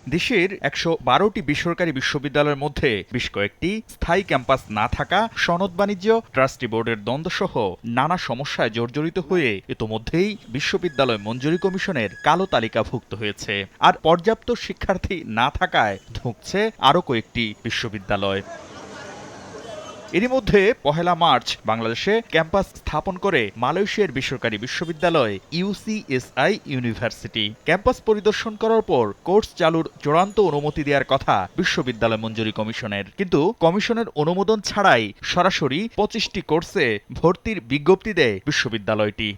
দেশের ১১২টি বেসরকারি বিশ্ববিদ্যালয়ের মধ্যে বেশ কয়েকটি স্থায়ী ক্যাম্পাস না থাকা, সনদ বাণিজ্য, ট্রাস্টি বোর্ডের দ্বন্দ্বসহ নানা সমস্যায় জর্জরিত হয়ে ইতোমধ্যেই বিশ্ববিদ্যালয় মঞ্জুরি কমিশনের কালো তালিকাভুক্ত হয়েছে। আর পর্যাপ্ত শিক্ষার্থী না থাকায় ধুঁকছে আরও কয়েকটি বিশ্ববিদ্যালয়। এরই মধ্যে ১লা মার্চ বাংলাদেশে ক্যাম্পাস স্থাপন করে মালয়েশিয়ার বেসরকারি বিশ্ববিদ্যালয় ইউসিএসআই ইউনিভার্সিটি। ক্যাম্পাস পরিদর্শন করার পর কোর্স চালুর চূড়ান্ত অনুমতি দেওয়ার কথা বিশ্ববিদ্যালয় মঞ্জুরি কমিশনের, কিন্তু কমিশনের অনুমোদন ছাড়াই সরাসরি ২৫টি কোর্সে ভর্তির বিজ্ঞপ্তি দেয় বিশ্ববিদ্যালয়টি।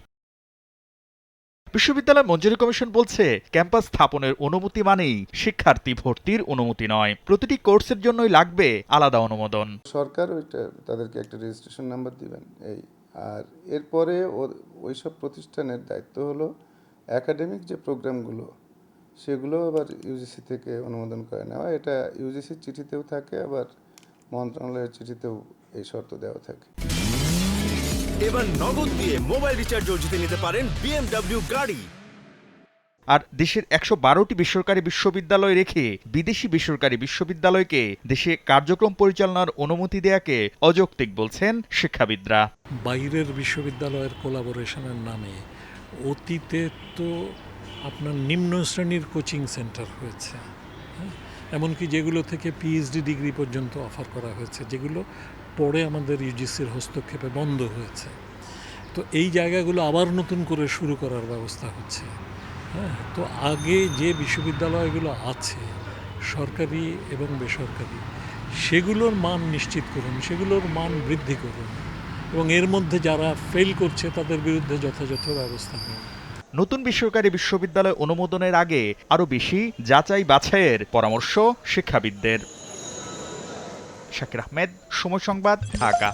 বিশ্ববিদ্যালয় মঞ্জুরি কমিশন বলছে, ক্যাম্পাস স্থাপনের অনুমতি মানেই শিক্ষার্থী ভর্তির অনুমতি নয়, প্রতিটি কোর্সের জন্যই লাগবে আলাদা অনুমোদন। সরকার তাদেরকে একটা রেজিস্ট্রেশন নাম্বার দিবেন এই, আর এরপরে ওইসব প্রতিষ্ঠানের দায়িত্ব হলো একাডেমিক যে প্রোগ্রামগুলো সেগুলো আবার ইউজিসি থেকে অনুমোদন করে নেওয়া। এটা ইউজিসির চিঠিতেও থাকে, আবার মন্ত্রণালয়ের চিঠিতেও এই শর্ত দেওয়া থাকে। এবার নগদ দিয়ে মোবাইল রিচার্জও জিতে নিতে পারেন BMW গাড়ি। আর দেশের ১১২টি বেসরকারি বিশ্ববিদ্যালয় রেখে বিদেশি বেসরকারি বিশ্ববিদ্যালয়কে দেশে কার্যক্রম পরিচালনার অনুমতি দেয়াকে অযৌক্তিক বলছেন শিক্ষাবিদরা। বাইরের বিশ্ববিদ্যালয়ের কোলাবোরেশনের নামে অতীতে তো আপনার নিম্ন শ্রেণীর কোচিং সেন্টার হয়েছে, এমনকি যেগুলো থেকে পিএইচডি ডিগ্রি পর্যন্ত অফার করা হয়েছে, যেগুলো পরে আমাদের ইউজিসির হস্তক্ষেপে বন্ধ হয়েছে। তো এই জায়গাগুলো আবার নতুন করে শুরু করার ব্যবস্থা হচ্ছে। তো আগে যে বিশ্ববিদ্যালয়গুলো আছে সরকারি এবং বেসরকারি, সেগুলোর মান নিশ্চিত করুন, সেগুলোর মান বৃদ্ধি করুন, এবং এর মধ্যে যারা ফেল করছে তাদের বিরুদ্ধে যথাযথ ব্যবস্থা নিন। নতুন বেসরকারি বিশ্ববিদ্যালয় অনুমোদনের আগে আরও বেশি যাচাই বাছাইয়ের পরামর্শ শিক্ষাবিদদের। শাকির আহমেদ, সময় সংবাদ, ঢাকা।